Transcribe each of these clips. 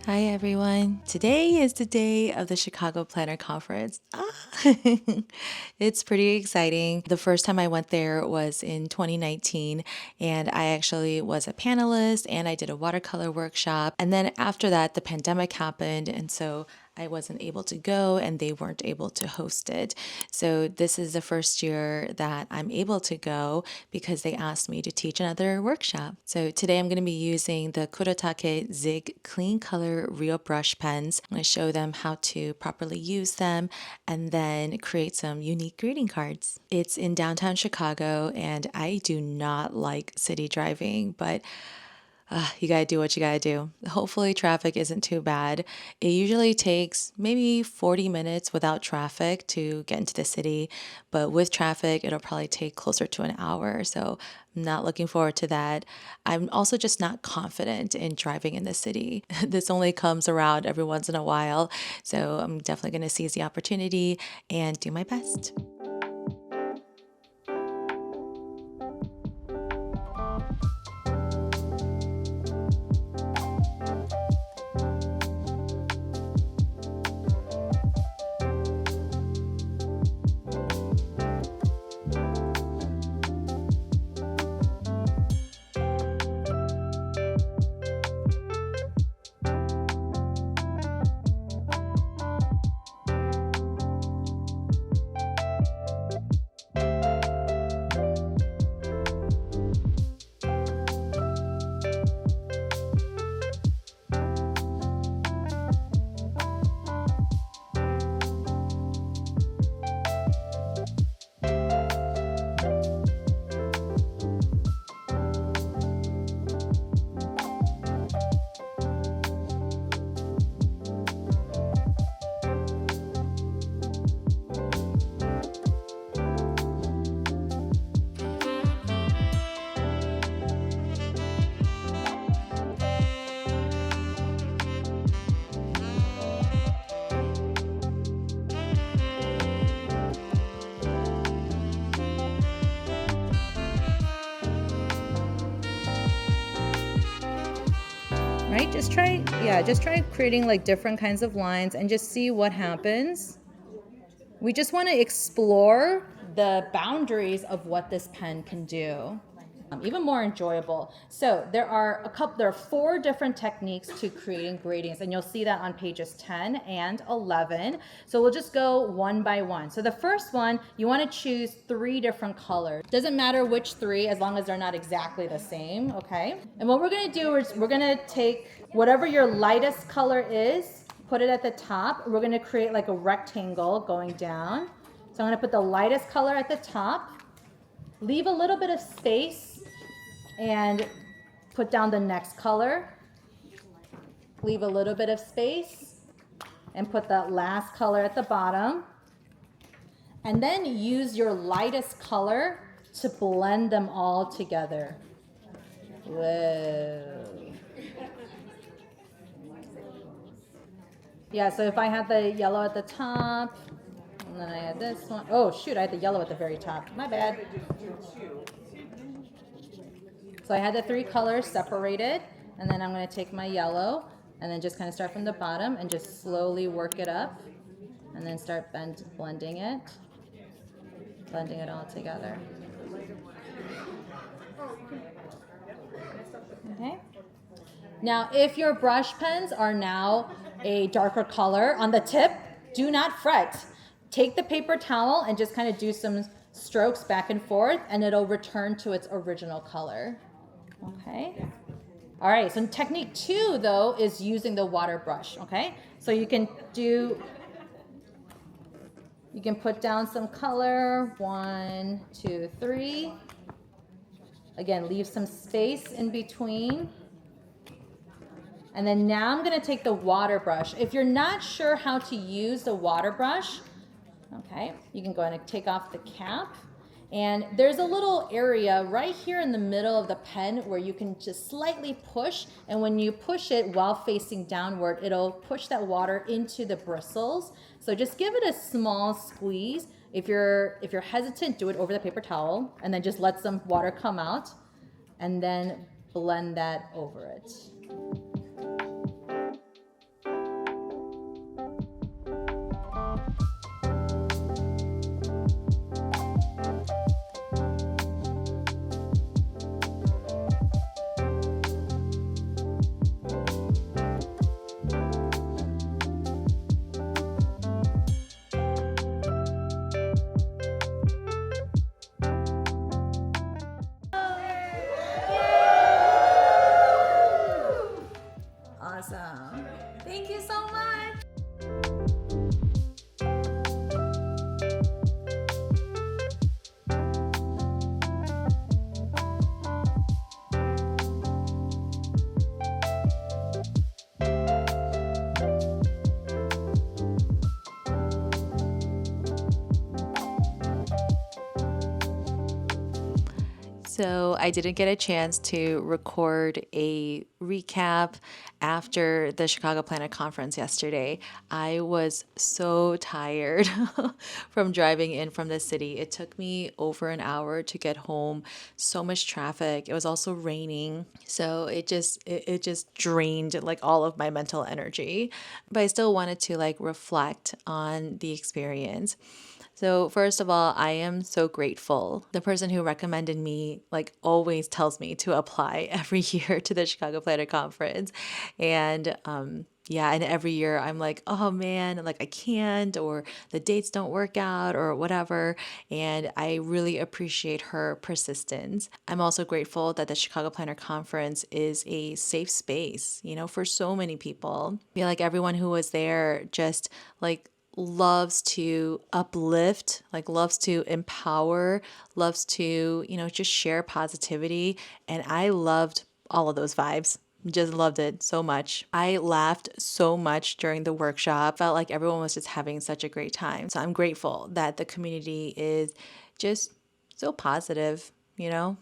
Hi everyone. Today is the day of the Chicago Planner Conference. It's pretty exciting. The first time I went there was in 2019, and I actually was a panelist and I did a watercolor workshop. And then after that, the pandemic happened, and so I wasn't able to go and they weren't able to host it. So this is the first year that I'm able to go because they asked me to teach another workshop. So today I'm going to be using the Kurotake Zig Clean Color Real Brush pens. I'm going to show them how to properly use them and then create some unique greeting cards. It's in downtown Chicago and I do not like city driving, but you gotta do what you gotta do. Hopefully, traffic isn't too bad. It usually takes maybe 40 minutes without traffic to get into the city, but with traffic, it'll probably take closer to an hour. So, I'm not looking forward to that. I'm also just not confident in driving in the city. This only comes around every once in a while. So, I'm definitely gonna seize the opportunity and do my best. Right? Just try creating like different kinds of lines and just see what happens. We just want to explore the boundaries of what this pen can do. Even more enjoyable. So there are 4 different techniques to creating gradings, and you'll see that on pages 10 and 11. So we'll just go one by one. So the first one, you want to choose 3 different colors. Doesn't matter which 3 as long as they're not exactly the same, okay? And what we're going to do is we're going to take whatever your lightest color is, put it at the top. We're going to create like a rectangle going down. So I'm going to put the lightest color at the top, leave a little bit of space, and put down the next color. Leave a little bit of space and put that last color at the bottom. And then use your lightest color to blend them all together. Whoa. Yeah, so if I had the yellow at the top, and then I had this one. Oh, shoot, I had the yellow at the very top. My bad. So I had the 3 colors separated, and then I'm going to take my yellow and then just kind of start from the bottom and just slowly work it up and then start blending it all together. Okay. Now, if your brush pens are now a darker color on the tip, do not fret. Take the paper towel and just kind of do some strokes back and forth, and it'll return to its original color. Okay. All right, so technique 2, though, is using the water brush, okay? So you can put down some color, 1, 2, 3. Again, leave some space in between. And then now I'm gonna take the water brush. If you're not sure how to use the water brush, okay, you can go ahead and take off the cap. And there's a little area right here in the middle of the pen where you can just slightly push. And when you push it while facing downward, it'll push that water into the bristles. So just give it a small squeeze. If you're hesitant, do it over the paper towel and then just let some water come out and then blend that over it. Awesome. Thank you so much. So I didn't get a chance to record a recap after the Chicago Planet Conference yesterday. I was so tired from driving in from the city. It took me over an hour to get home. So much traffic. It was also raining. So it just drained like all of my mental energy. But I still wanted to like reflect on the experience. So, first of all, I am so grateful. The person who recommended me, like, always tells me to apply every year to the Chicago Planet Conference. And, yeah, and every year I'm like, oh man, like I can't, or the dates don't work out, or whatever. And I really appreciate her persistence. I'm also grateful that the Chicago Planner Conference is a safe space, for so many people. I feel like everyone who was there just like loves to uplift, like loves to empower, loves to, just share positivity. And I loved all of those vibes. Just loved it so much. I laughed so much during the workshop. Felt like everyone was just having such a great time. So I'm grateful that the community is just so positive, and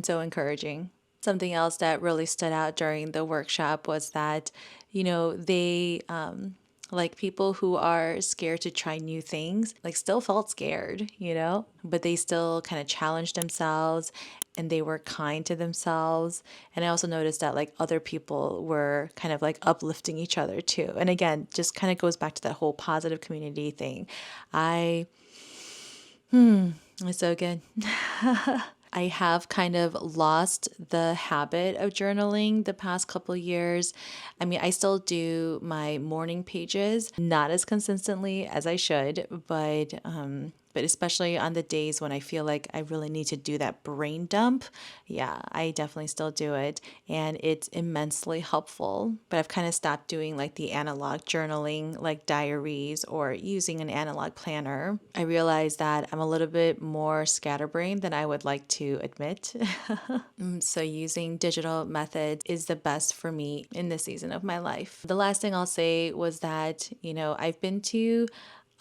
so encouraging. Something else that really stood out during the workshop was that, they, like people who are scared to try new things, like still felt scared, but they still kind of challenged themselves and they were kind to themselves. And I also noticed that like other people were kind of like uplifting each other too. And again, just kind of goes back to that whole positive community thing. It's so good. I have kind of lost the habit of journaling the past couple years. I mean, I still do my morning pages, not as consistently as I should, but especially on the days when I feel like I really need to do that brain dump, yeah, I definitely still do it. And it's immensely helpful. But I've kind of stopped doing like the analog journaling, like diaries or using an analog planner. I realize that I'm a little bit more scatterbrained than I would like to admit. So using digital methods is the best for me in this season of my life. The last thing I'll say was that, I've been to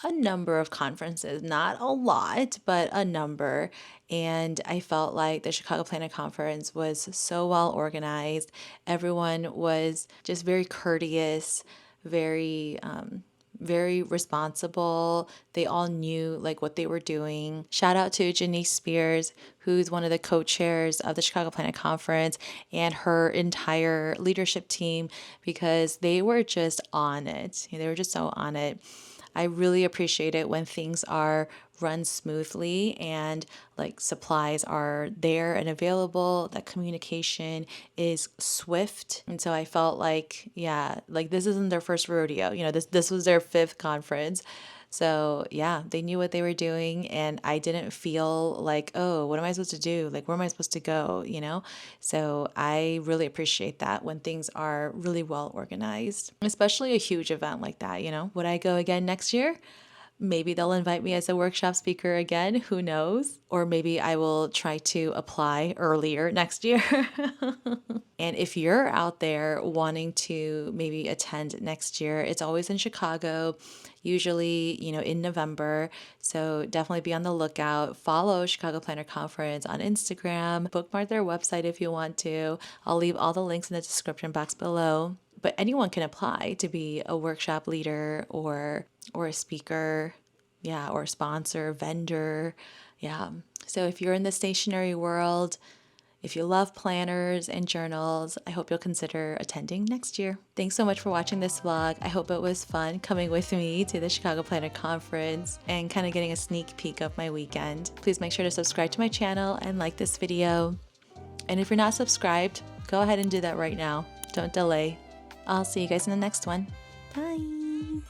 a number of conferences, not a lot, but a number. And I felt like the Chicago Planet Conference was so well organized. Everyone was just very courteous, very responsible. They all knew like what they were doing. Shout out to Janice Spears, who's one of the co-chairs of the Chicago Planet Conference, and her entire leadership team, because they were just on it. They were just so on it. I really appreciate it when things are run smoothly and like supplies are there and available, that communication is swift. And so I felt like, yeah, like this isn't their first rodeo. This was their fifth conference. So yeah, they knew what they were doing, and I didn't feel like, oh, what am I supposed to do? Like, where am I supposed to go? So I really appreciate that when things are really well organized, especially a huge event like that. Would I go again next year? Maybe they'll invite me as a workshop speaker again. Who knows? Or maybe I will try to apply earlier next year. And if you're out there wanting to maybe attend next year, it's always in Chicago. usually, in November. So definitely be on the lookout. Follow Chicago Planner Conference on Instagram. Bookmark their website if you want to. I'll leave all the links in the description box below. But anyone can apply to be a workshop leader or a speaker, yeah, or sponsor, vendor. Yeah. So if you're in the stationery world, if you love planners and journals, I hope you'll consider attending next year. Thanks so much for watching this vlog. I hope it was fun coming with me to the Chicago Planner Conference and kind of getting a sneak peek of my weekend. Please make sure to subscribe to my channel and like this video. And if you're not subscribed, go ahead and do that right now. Don't delay. I'll see you guys in the next one. Bye.